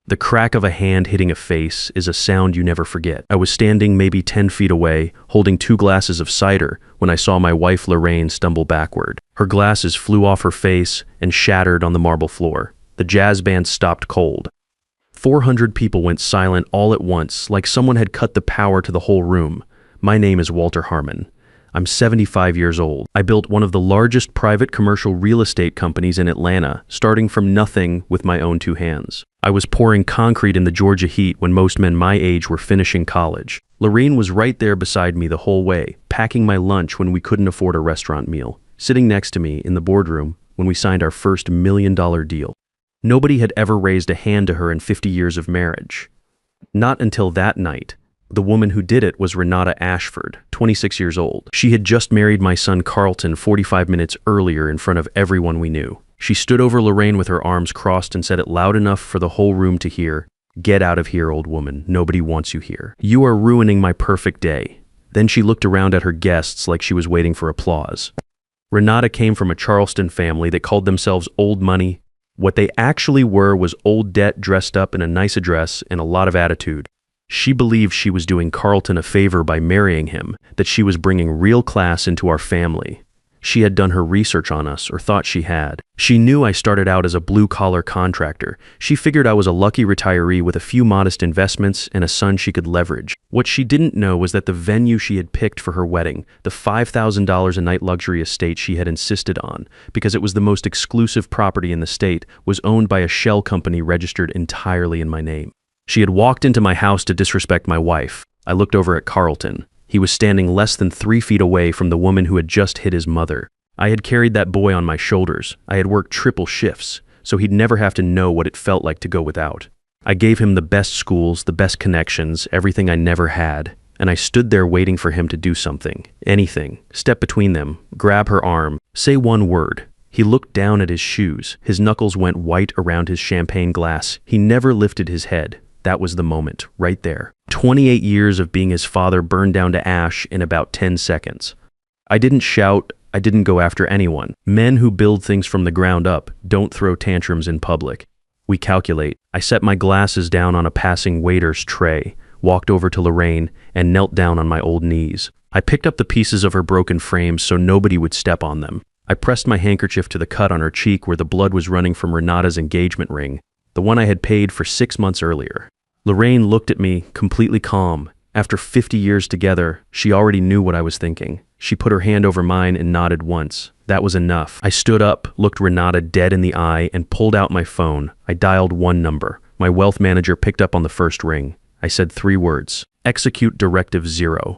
The crack of a hand hitting a face is a sound you never forget. I was standing maybe 10 feet away, holding 2 glasses of cider, when I saw my wife Lorraine stumble backward. Her glasses flew off her face and shattered on the marble floor. The jazz band stopped cold. 400 people went silent all at once, like someone had cut the power to the whole room. My name is Walter Harmon. I'm 75 years old. I built one of the largest private commercial real estate companies in Atlanta, starting from nothing with my own 2 hands. I was pouring concrete in the Georgia heat when most men my age were finishing college. Lorraine was right there beside me the whole way, packing my lunch when we couldn't afford a restaurant meal, sitting next to me in the boardroom when we signed our first $1 million deal. Nobody had ever raised a hand to her in 50 years of marriage. Not until that night. The woman who did it was Renata Ashford, 26 years old. She had just married my son Carlton 45 minutes earlier in front of everyone we knew. She stood over Lorraine with her arms crossed and said it loud enough for the whole room to hear, "Get out of here, old woman. Nobody wants you here. You are ruining my perfect day." Then she looked around at her guests like she was waiting for applause. Renata came from a Charleston family that called themselves Old Money. What they actually were was old debt dressed up in a nice address and a lot of attitude. She believed she was doing Carlton a favor by marrying him, that she was bringing real class into our family. She had done her research on us, or thought she had. She knew I started out as a blue-collar contractor. She figured I was a lucky retiree with a few modest investments and a son she could leverage. What she didn't know was that the venue she had picked for her wedding, the $5,000 a night luxury estate she had insisted on, because it was the most exclusive property in the state, was owned by a shell company registered entirely in my name. She had walked into my house to disrespect my wife. I looked over at Carlton. He was standing less than 3 feet away from the woman who had just hit his mother. I had carried that boy on my shoulders. I had worked triple shifts, so he'd never have to know what it felt like to go without. I gave him the best schools, the best connections, everything I never had, and I stood there waiting for him to do something, anything, step between them, grab her arm, say one word. He looked down at his shoes. His knuckles went white around his champagne glass. He never lifted his head. That was the moment, right there. 28 years of being his father burned down to ash in about 10 seconds. I didn't shout. I didn't go after anyone. Men who build things from the ground up don't throw tantrums in public. We calculate. I set my glasses down on a passing waiter's tray, walked over to Lorraine, and knelt down on my old knees. I picked up the pieces of her broken frames so nobody would step on them. I pressed my handkerchief to the cut on her cheek where the blood was running from Renata's engagement ring, the one I had paid for 6 months earlier. Lorraine looked at me, completely calm. After 50 years together, she already knew what I was thinking. She put her hand over mine and nodded once. That was enough. I stood up, looked Renata dead in the eye, and pulled out my phone. I dialed one number. My wealth manager picked up on the first ring. I said 3 words. Execute Directive 0.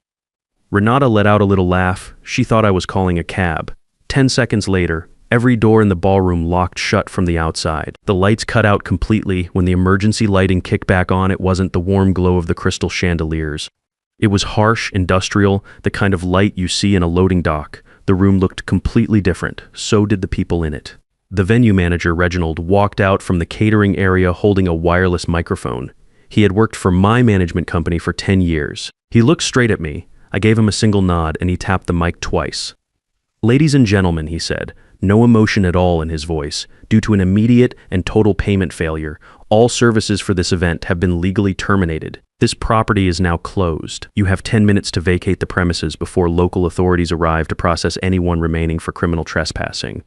Renata let out a little laugh. She thought I was calling a cab. 10 seconds later, every door in the ballroom locked shut from the outside. The lights cut out completely. When the emergency lighting kicked back on, it wasn't the warm glow of the crystal chandeliers. It was harsh, industrial, the kind of light you see in a loading dock. The room looked completely different. So did the people in it. The venue manager, Reginald, walked out from the catering area holding a wireless microphone. He had worked for my management company for 10 years. He looked straight at me. I gave him a single nod, and he tapped the mic twice. "Ladies and gentlemen," he said, no emotion at all in his voice. "Due to an immediate and total payment failure, all services for this event have been legally terminated. This property is now closed. You have 10 minutes to vacate the premises before local authorities arrive to process anyone remaining for criminal trespassing."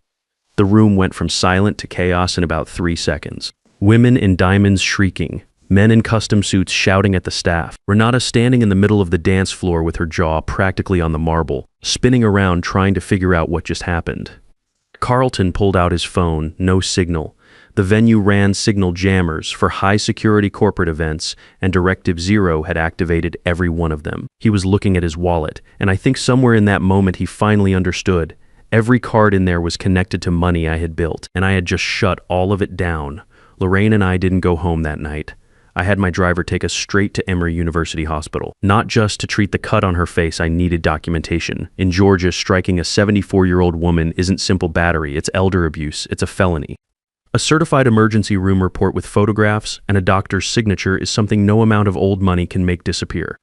The room went from silent to chaos in about 3 seconds. Women in diamonds shrieking, men in custom suits shouting at the staff, Renata standing in the middle of the dance floor with her jaw practically on the marble, spinning around trying to figure out what just happened. Carlton pulled out his phone, no signal. The venue ran signal jammers for high-security corporate events, and Directive 0 had activated every one of them. He was looking at his wallet, and I think somewhere in that moment he finally understood. Every card in there was connected to money I had built, and I had just shut all of it down. Lorraine and I didn't go home that night. I had my driver take us straight to Emory University Hospital. Not just to treat the cut on her face, I needed documentation. In Georgia, striking a 74-year-old woman isn't simple battery, it's elder abuse, it's a felony. A certified emergency room report with photographs and a doctor's signature is something no amount of old money can make disappear.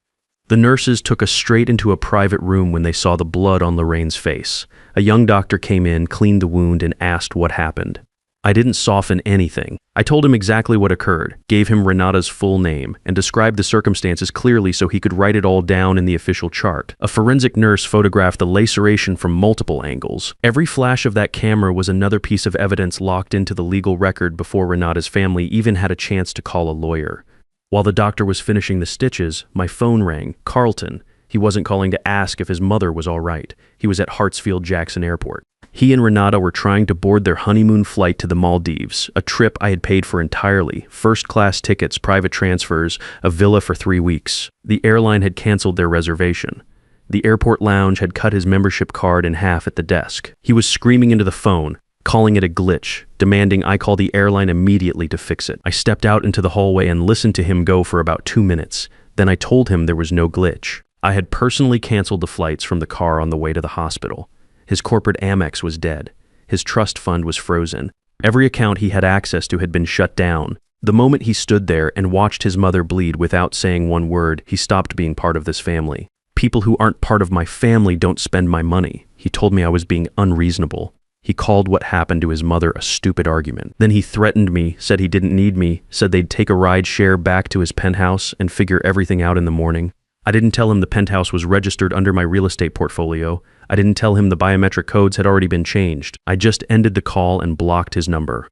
The nurses took us straight into a private room when they saw the blood on Lorraine's face. A young doctor came in, cleaned the wound, and asked what happened. I didn't soften anything. I told him exactly what occurred, gave him Renata's full name, and described the circumstances clearly so he could write it all down in the official chart. A forensic nurse photographed the laceration from multiple angles. Every flash of that camera was another piece of evidence locked into the legal record before Renata's family even had a chance to call a lawyer. While the doctor was finishing the stitches, my phone rang. Carlton. He wasn't calling to ask if his mother was all right. He was at Hartsfield-Jackson Airport. He and Renata were trying to board their honeymoon flight to the Maldives, a trip I had paid for entirely, first-class tickets, private transfers, a villa for 3 weeks. The airline had canceled their reservation. The airport lounge had cut his membership card in half at the desk. He was screaming into the phone, calling it a glitch, demanding I call the airline immediately to fix it. I stepped out into the hallway and listened to him go for about 2 minutes. Then I told him there was no glitch. I had personally canceled the flights from the car on the way to the hospital. His corporate Amex was dead. His trust fund was frozen. Every account he had access to had been shut down. The moment he stood there and watched his mother bleed without saying one word, he stopped being part of this family. People who aren't part of my family don't spend my money. He told me I was being unreasonable. He called what happened to his mother a stupid argument. Then he threatened me, said he didn't need me, said they'd take a ride share back to his penthouse and figure everything out in the morning. I didn't tell him the penthouse was registered under my real estate portfolio. I didn't tell him the biometric codes had already been changed. I just ended the call and blocked his number.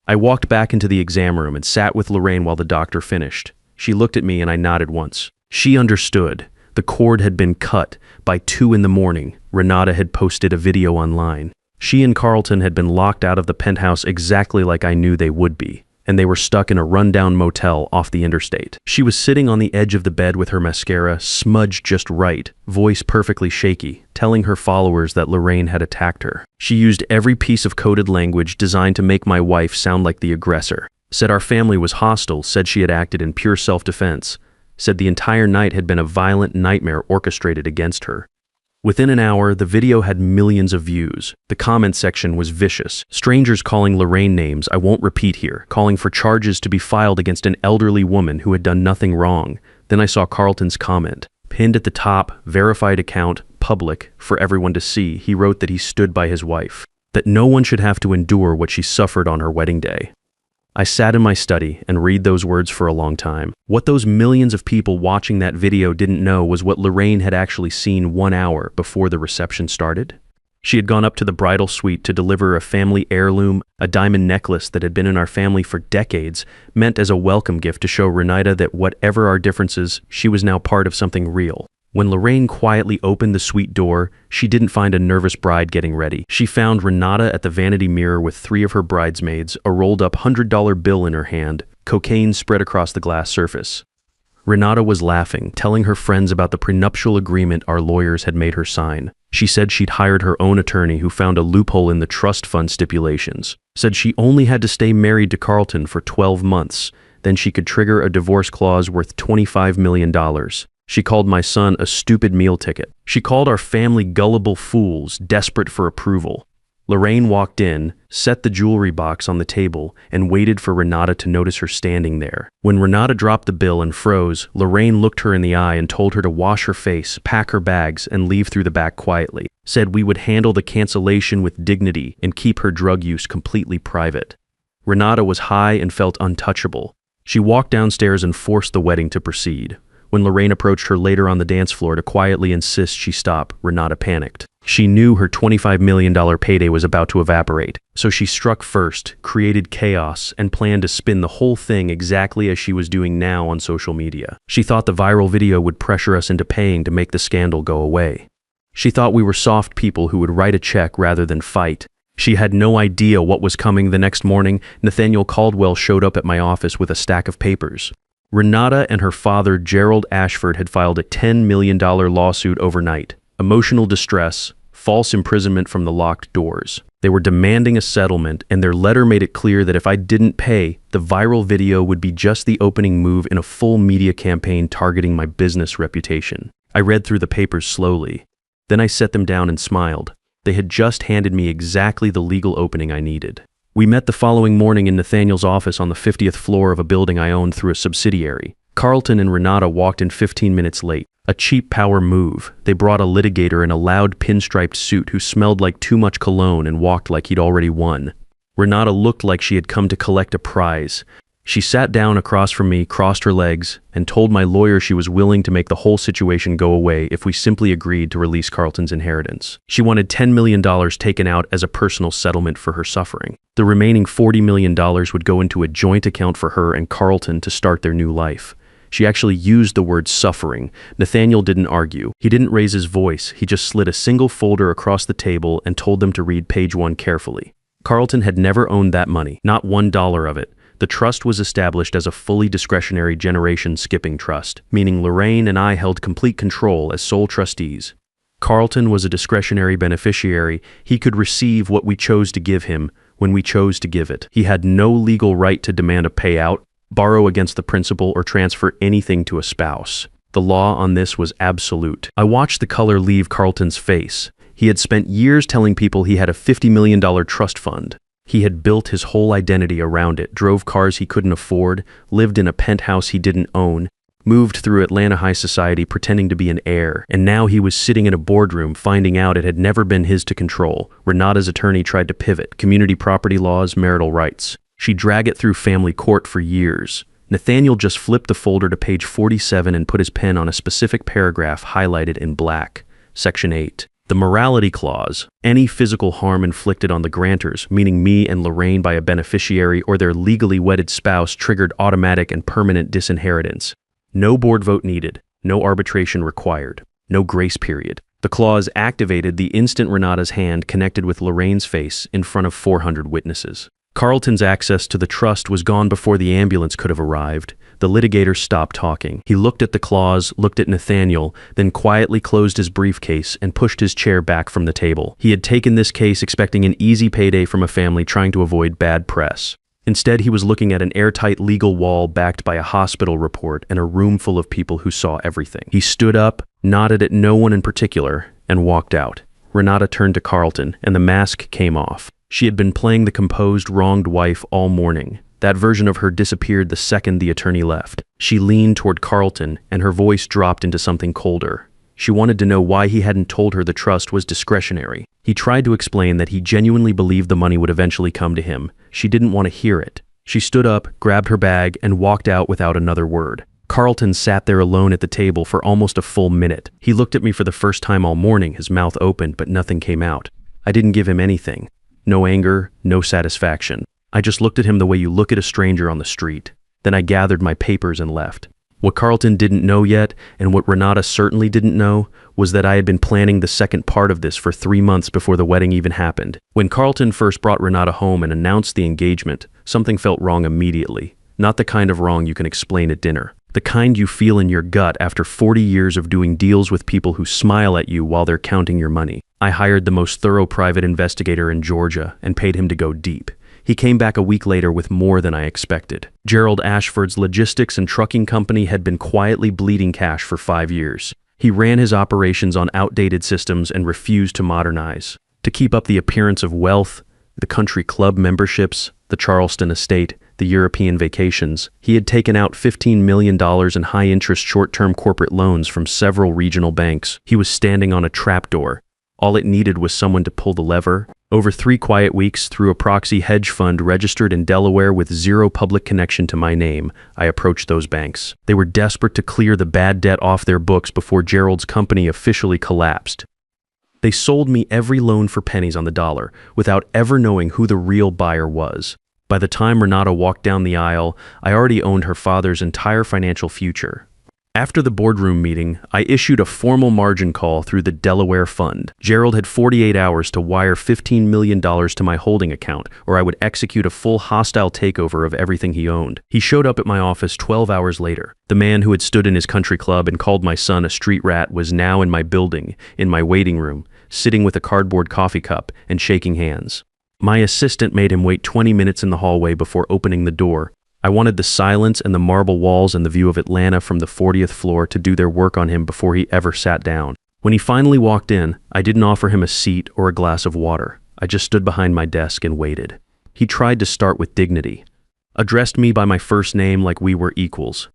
I walked back into the exam room and sat with Lorraine while the doctor finished. She looked at me and I nodded once. She understood. The cord had been cut. By 2 in the morning, Renata had posted a video online. She and Carlton had been locked out of the penthouse exactly like I knew they would be, and they were stuck in a rundown motel off the interstate. She was sitting on the edge of the bed with her mascara smudged just right, voice perfectly shaky, telling her followers that Lorraine had attacked her. She used every piece of coded language designed to make my wife sound like the aggressor. Said our family was hostile, said she had acted in pure self-defense, said the entire night had been a violent nightmare orchestrated against her. Within an hour, the video had millions of views. The comment section was vicious. Strangers calling Lorraine names I won't repeat here, calling for charges to be filed against an elderly woman who had done nothing wrong. Then I saw Carlton's comment. Pinned at the top, verified account, public, for everyone to see, he wrote that he stood by his wife, that no one should have to endure what she suffered on her wedding day. I sat in my study and read those words for a long time. What those millions of people watching that video didn't know was what Lorraine had actually seen 1 hour before the reception started. She had gone up to the bridal suite to deliver a family heirloom, a diamond necklace that had been in our family for decades, meant as a welcome gift to show Renata that whatever our differences, she was now part of something real. When Lorraine quietly opened the suite door, she didn't find a nervous bride getting ready. She found Renata at the vanity mirror with 3 of her bridesmaids, a rolled-up $100 bill in her hand, cocaine spread across the glass surface. Renata was laughing, telling her friends about the prenuptial agreement our lawyers had made her sign. She said she'd hired her own attorney who found a loophole in the trust fund stipulations. Said she only had to stay married to Carlton for 12 months, then she could trigger a divorce clause worth $25 million. She called my son a stupid meal ticket. She called our family gullible fools, desperate for approval. Lorraine walked in, set the jewelry box on the table, and waited for Renata to notice her standing there. When Renata dropped the bill and froze, Lorraine looked her in the eye and told her to wash her face, pack her bags, and leave through the back quietly. Said we would handle the cancellation with dignity and keep her drug use completely private. Renata was high and felt untouchable. She walked downstairs and forced the wedding to proceed. When Lorraine approached her later on the dance floor to quietly insist she stop, Renata panicked. She knew her $25 million payday was about to evaporate, so she struck first, created chaos, and planned to spin the whole thing exactly as she was doing now on social media. She thought the viral video would pressure us into paying to make the scandal go away. She thought we were soft people who would write a check rather than fight. She had no idea what was coming. The next morning, Nathaniel Caldwell showed up at my office with a stack of papers. Renata and her father, Gerald Ashford, had filed a $10 million lawsuit overnight. Emotional distress, false imprisonment from the locked doors. They were demanding a settlement, and their letter made it clear that if I didn't pay, the viral video would be just the opening move in a full media campaign targeting my business reputation. I read through the papers slowly. Then I set them down and smiled. They had just handed me exactly the legal opening I needed. We met the following morning in Nathaniel's office on the 50th floor of a building I owned through a subsidiary. Carlton and Renata walked in 15 minutes late. A cheap power move. They brought a litigator in a loud pinstriped suit who smelled like too much cologne and walked like he'd already won. Renata looked like she had come to collect a prize. She sat down across from me, crossed her legs, and told my lawyer she was willing to make the whole situation go away if we simply agreed to release Carlton's inheritance. She wanted $10 million taken out as a personal settlement for her suffering. The remaining $40 million would go into a joint account for her and Carlton to start their new life. She actually used the word suffering. Nathaniel didn't argue. He didn't raise his voice. He just slid a single folder across the table and told them to read page 1 carefully. Carlton had never owned that money, not $1 of it. The trust was established as a fully discretionary generation-skipping trust, meaning Lorraine and I held complete control as sole trustees. Carlton was a discretionary beneficiary. He could receive what we chose to give him when we chose to give it. He had no legal right to demand a payout, borrow against the principal, or transfer anything to a spouse. The law on this was absolute. I watched the color leave Carlton's face. He had spent years telling people he had a $50 million trust fund. He had built his whole identity around it, drove cars he couldn't afford, lived in a penthouse he didn't own, moved through Atlanta high society pretending to be an heir, and now he was sitting in a boardroom finding out it had never been his to control. Renata's attorney tried to pivot, community property laws, marital rights. She dragged it through family court for years. Nathaniel just flipped the folder to page 47 and put his pen on a specific paragraph highlighted in black. Section 8. The morality clause. Any physical harm inflicted on the grantors, meaning me and Lorraine, by a beneficiary or their legally wedded spouse, triggered automatic and permanent disinheritance. No board vote needed. No arbitration required. No grace period. The clause activated the instant Renata's hand connected with Lorraine's face in front of 400 witnesses. Carlton's access to the trust was gone before the ambulance could have arrived. The litigator stopped talking. He looked at the clause, looked at Nathaniel, then quietly closed his briefcase and pushed his chair back from the table. He had taken this case expecting an easy payday from a family trying to avoid bad press. Instead, he was looking at an airtight legal wall backed by a hospital report and a room full of people who saw everything. He stood up, nodded at no one in particular, and walked out. Renata turned to Carlton, and the mask came off. She had been playing the composed, wronged wife all morning. That version of her disappeared the second the attorney left. She leaned toward Carlton, and her voice dropped into something colder. She wanted to know why he hadn't told her the trust was discretionary. He tried to explain that he genuinely believed the money would eventually come to him. She didn't want to hear it. She stood up, grabbed her bag, and walked out without another word. Carlton sat there alone at the table for almost a full minute. He looked at me for the first time all morning, his mouth opened, but nothing came out. I didn't give him anything. No anger, no satisfaction. I just looked at him the way you look at a stranger on the street. Then I gathered my papers and left. What Carlton didn't know yet, and what Renata certainly didn't know, was that I had been planning the second part of this for 3 months before the wedding even happened. When Carlton first brought Renata home and announced the engagement, something felt wrong immediately. Not the kind of wrong you can explain at dinner. The kind you feel in your gut after 40 years of doing deals with people who smile at you while they're counting your money. I hired the most thorough private investigator in Georgia and paid him to go deep. He came back a week later with more than I expected. Gerald Ashford's logistics and trucking company had been quietly bleeding cash for 5 years. He ran his operations on outdated systems and refused to modernize. To keep up the appearance of wealth, the country club memberships, the Charleston estate, the European vacations, he had taken out $15 million in high-interest short-term corporate loans from several regional banks. He was standing on a trapdoor. All it needed was someone to pull the lever. Over 3 quiet weeks, through a proxy hedge fund registered in Delaware with zero public connection to my name, I approached those banks. They were desperate to clear the bad debt off their books before Gerald's company officially collapsed. They sold me every loan for pennies on the dollar, without ever knowing who the real buyer was. By the time Renata walked down the aisle, I already owned her father's entire financial future. After the boardroom meeting, I issued a formal margin call through the Delaware Fund. Gerald had 48 hours to wire $15 million to my holding account, or I would execute a full hostile takeover of everything he owned. He showed up at my office 12 hours later. The man who had stood in his country club and called my son a street rat was now in my building, in my waiting room, sitting with a cardboard coffee cup and shaking hands. My assistant made him wait 20 minutes in the hallway before opening the door. I wanted the silence and the marble walls and the view of Atlanta from the 40th floor to do their work on him before he ever sat down. When he finally walked in, I didn't offer him a seat or a glass of water. I just stood behind my desk and waited. He tried to start with dignity, addressed me by my first name like we were equals,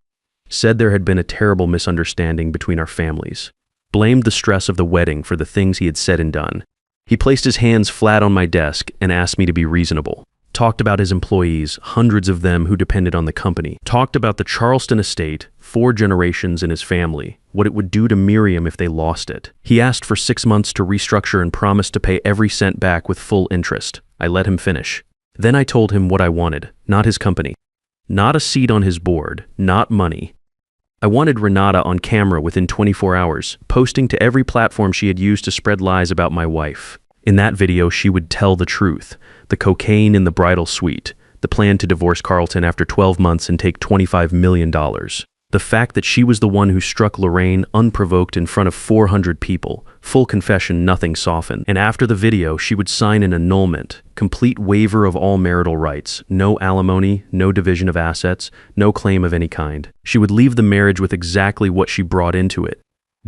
said there had been a terrible misunderstanding between our families, blamed the stress of the wedding for the things he had said and done. He placed his hands flat on my desk and asked me to be reasonable. talked about his employees, hundreds of them who depended on the company, talked about the Charleston estate, 4 generations in his family, what it would do to Miriam if they lost it. He asked for 6 months to restructure and promised to pay every cent back with full interest. I let him finish. Then I told him what I wanted, not his company. Not a seat on his board, not money. I wanted Renata on camera within 24 hours, posting to every platform she had used to spread lies about my wife. In that video, she would tell the truth. The cocaine in the bridal suite, the plan to divorce Carlton after 12 months and take $25 million. The fact that she was the one who struck Lorraine unprovoked in front of 400 people, full confession, nothing softened. And after the video, she would sign an annulment, complete waiver of all marital rights, no alimony, no division of assets, no claim of any kind. She would leave the marriage with exactly what she brought into it.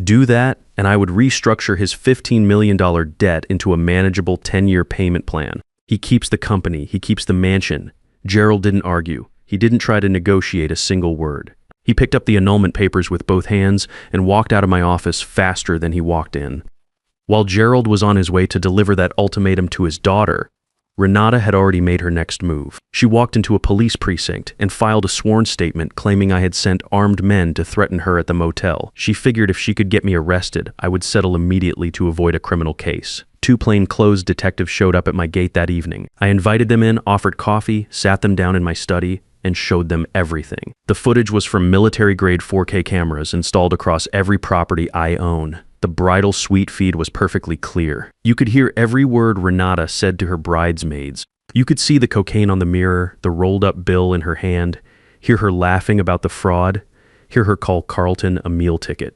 Do that, and I would restructure his $15 million debt into a manageable 10-year payment plan. He keeps the company, he keeps the mansion. Gerald didn't argue. He didn't try to negotiate a single word. He picked up the annulment papers with both hands and walked out of my office faster than he walked in. While Gerald was on his way to deliver that ultimatum to his daughter, Renata had already made her next move. She walked into a police precinct and filed a sworn statement claiming I had sent armed men to threaten her at the motel. She figured if she could get me arrested, I would settle immediately to avoid a criminal case. 2 plainclothes detectives showed up at my gate that evening. I invited them in, offered coffee, sat them down in my study, and showed them everything. The footage was from military-grade 4K cameras installed across every property I own. The bridal suite feed was perfectly clear. You could hear every word Renata said to her bridesmaids. You could see the cocaine on the mirror, the rolled-up bill in her hand, hear her laughing about the fraud, hear her call Carlton a meal ticket.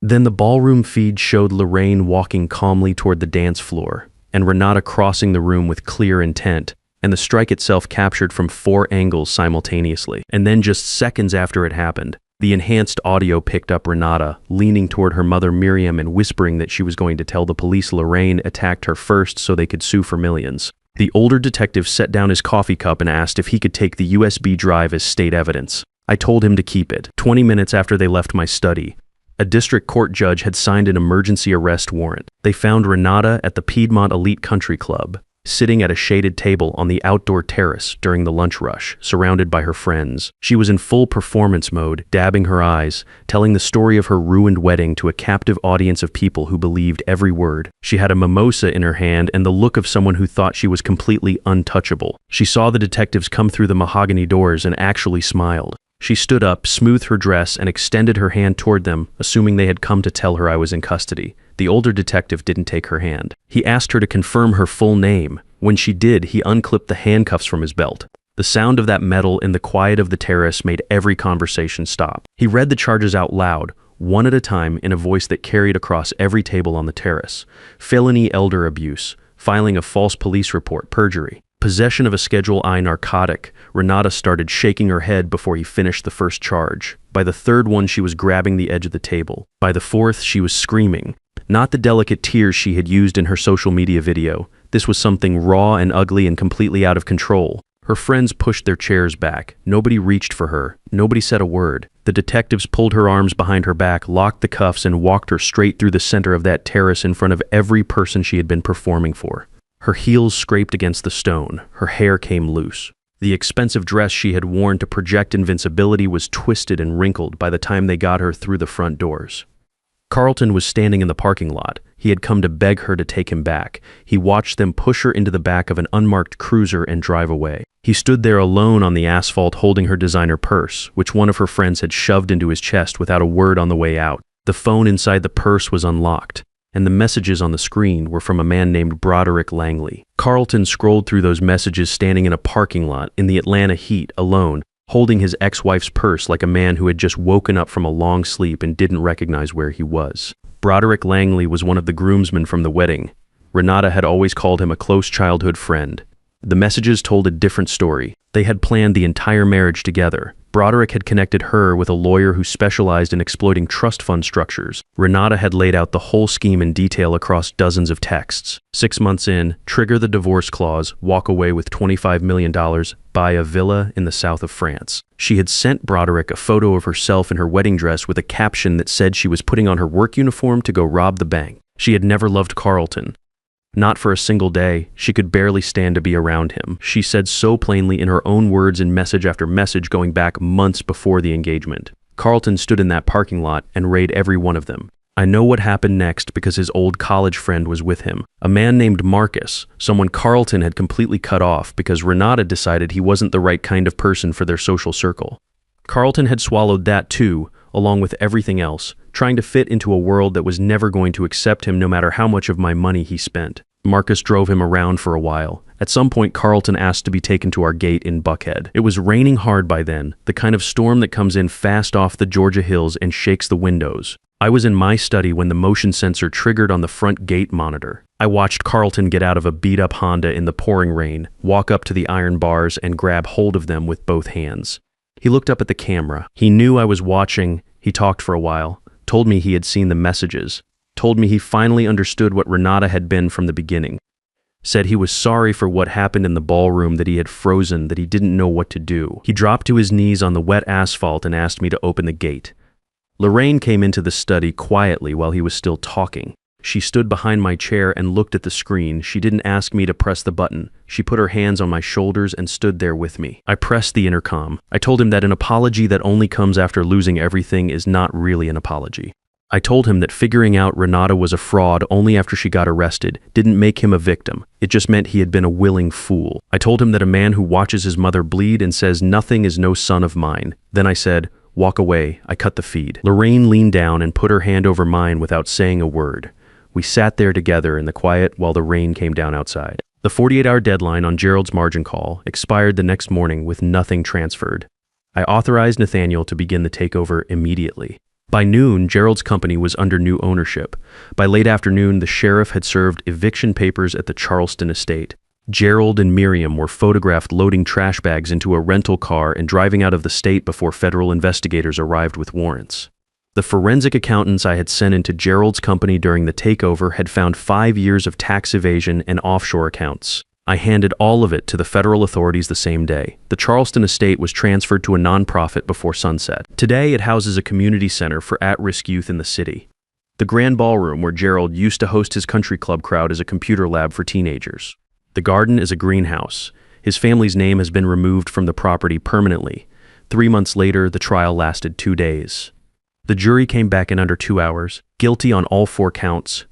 Then the ballroom feed showed Lorraine walking calmly toward the dance floor, and Renata crossing the room with clear intent, and the strike itself captured from 4 angles simultaneously. And then just seconds after it happened, the enhanced audio picked up Renata, leaning toward her mother Miriam and whispering that she was going to tell the police Lorraine attacked her first so they could sue for millions. The older detective set down his coffee cup and asked if he could take the USB drive as state evidence. I told him to keep it. 20 minutes after they left my study, a district court judge had signed an emergency arrest warrant. They found Renata at the Piedmont Elite Country Club, sitting at a shaded table on the outdoor terrace during the lunch rush, surrounded by her friends. She was in full performance mode, dabbing her eyes, telling the story of her ruined wedding to a captive audience of people who believed every word. She had a mimosa in her hand and the look of someone who thought she was completely untouchable. She saw the detectives come through the mahogany doors and actually smiled. She stood up, smoothed her dress, and extended her hand toward them, assuming they had come to tell her I was in custody. The older detective didn't take her hand. He asked her to confirm her full name. When she did, he unclipped the handcuffs from his belt. The sound of that metal in the quiet of the terrace made every conversation stop. He read the charges out loud, one at a time, in a voice that carried across every table on the terrace. Felony elder abuse, filing a false police report, perjury, possession of a Schedule I narcotic. Renata started shaking her head before he finished the first charge. By the third one, she was grabbing the edge of the table. By the fourth, she was screaming. Not the delicate tears she had used in her social media video. This was something raw and ugly and completely out of control. Her friends pushed their chairs back. Nobody reached for her. Nobody said a word. The detectives pulled her arms behind her back, locked the cuffs, and walked her straight through the center of that terrace in front of every person she had been performing for. Her heels scraped against the stone. Her hair came loose. The expensive dress she had worn to project invincibility was twisted and wrinkled by the time they got her through the front doors. Carlton was standing in the parking lot. He had come to beg her to take him back. He watched them push her into the back of an unmarked cruiser and drive away. He stood there alone on the asphalt holding her designer purse, which one of her friends had shoved into his chest without a word on the way out. The phone inside the purse was unlocked, and the messages on the screen were from a man named Broderick Langley. Carlton scrolled through those messages standing in a parking lot in the Atlanta heat, alone, holding his ex-wife's purse like a man who had just woken up from a long sleep and didn't recognize where he was. Broderick Langley was one of the groomsmen from the wedding. Renata had always called him a close childhood friend. The messages told a different story. They had planned the entire marriage together. Broderick had connected her with a lawyer who specialized in exploiting trust fund structures. Renata had laid out the whole scheme in detail across dozens of texts. 6 months in, trigger the divorce clause, walk away with $25 million, buy a villa in the south of France. She had sent Broderick a photo of herself in her wedding dress with a caption that said she was putting on her work uniform to go rob the bank. She had never loved Carlton. Not for a single day. She could barely stand to be around him. She said so plainly in her own words in message after message going back months before the engagement. Carlton stood in that parking lot and read every one of them. I know what happened next because his old college friend was with him. A man named Marcus, someone Carlton had completely cut off because Renata decided he wasn't the right kind of person for their social circle. Carlton had swallowed that too, along with everything else, trying to fit into a world that was never going to accept him no matter how much of my money he spent. Marcus drove him around for a while. At some point, Carlton asked to be taken to our gate in Buckhead. It was raining hard by then, the kind of storm that comes in fast off the Georgia hills and shakes the windows. I was in my study when the motion sensor triggered on the front gate monitor. I watched Carlton get out of a beat-up Honda in the pouring rain, walk up to the iron bars and grab hold of them with both hands. He looked up at the camera. He knew I was watching. He talked for a while, told me he had seen the messages, told me he finally understood what Renata had been from the beginning, said he was sorry for what happened in the ballroom, that he had frozen, that he didn't know what to do. He dropped to his knees on the wet asphalt and asked me to open the gate. Lorraine came into the study quietly while he was still talking. She stood behind my chair and looked at the screen. She didn't ask me to press the button. She put her hands on my shoulders and stood there with me. I pressed the intercom. I told him that an apology that only comes after losing everything is not really an apology. I told him that figuring out Renata was a fraud only after she got arrested didn't make him a victim. It just meant he had been a willing fool. I told him that a man who watches his mother bleed and says nothing is no son of mine. Then I said, "Walk away." I cut the feed. Lorraine leaned down and put her hand over mine without saying a word. We sat there together in the quiet while the rain came down outside. The 48-hour deadline on Gerald's margin call expired the next morning with nothing transferred. I authorized Nathaniel to begin the takeover immediately. By noon, Gerald's company was under new ownership. By late afternoon, the sheriff had served eviction papers at the Charleston estate. Gerald and Miriam were photographed loading trash bags into a rental car and driving out of the state before federal investigators arrived with warrants. The forensic accountants I had sent into Gerald's company during the takeover had found 5 years of tax evasion and offshore accounts. I handed all of it to the federal authorities the same day. The Charleston estate was transferred to a nonprofit before sunset. Today, it houses a community center for at-risk youth in the city. The grand ballroom where Gerald used to host his country club crowd is a computer lab for teenagers. The garden is a greenhouse. His family's name has been removed from the property permanently. 3 months later, the trial lasted 2 days. The jury came back in under 2 hours, guilty on all 4 counts.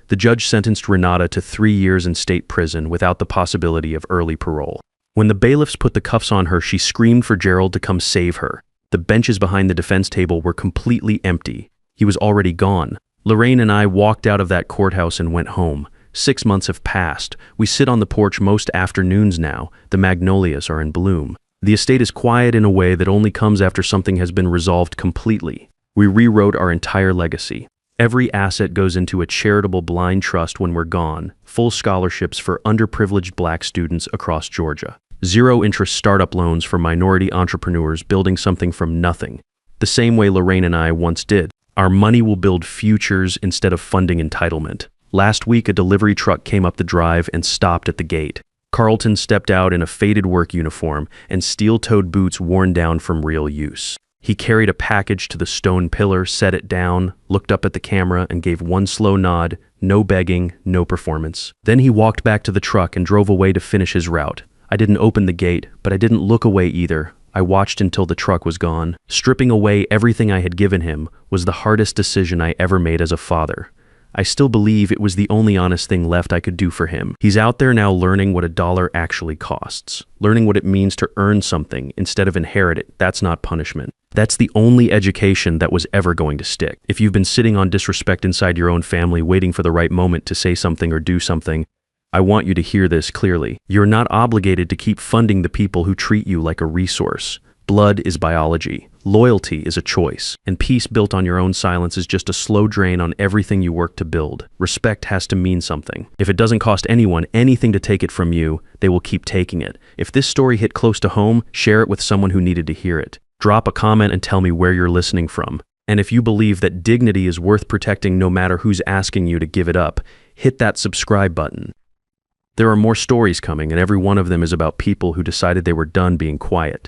The judge sentenced Renata to 3 years in state prison without the possibility of early parole. When the bailiffs put the cuffs on her, she screamed for Gerald to come save her. The benches behind the defense table were completely empty. He was already gone. Lorraine and I walked out of that courthouse and went home. 6 months have passed. We sit on the porch most afternoons now. The magnolias are in bloom. The estate is quiet in a way that only comes after something has been resolved completely. We rewrote our entire legacy. Every asset goes into a charitable blind trust when we're gone. Full scholarships for underprivileged Black students across Georgia. 0-interest startup loans for minority entrepreneurs building something from nothing. The same way Lorraine and I once did. Our money will build futures instead of funding entitlement. Last week, a delivery truck came up the drive and stopped at the gate. Carlton stepped out in a faded work uniform and steel-toed boots worn down from real use. He carried a package to the stone pillar, set it down, looked up at the camera, and gave one slow nod. No begging, no performance. Then he walked back to the truck and drove away to finish his route. I didn't open the gate, but I didn't look away either. I watched until the truck was gone. Stripping away everything I had given him was the hardest decision I ever made as a father. I still believe it was the only honest thing left I could do for him. He's out there now learning what $1 actually costs, learning what it means to earn something instead of inherit it. That's not punishment. That's the only education that was ever going to stick. If you've been sitting on disrespect inside your own family, waiting for the right moment to say something or do something, I want you to hear this clearly. You're not obligated to keep funding the people who treat you like a resource. Blood is biology. Loyalty is a choice. And peace built on your own silence is just a slow drain on everything you work to build. Respect has to mean something. If it doesn't cost anyone anything to take it from you, they will keep taking it. If this story hit close to home, share it with someone who needed to hear it. Drop a comment and tell me where you're listening from. And if you believe that dignity is worth protecting no matter who's asking you to give it up, hit that subscribe button. There are more stories coming, and every one of them is about people who decided they were done being quiet.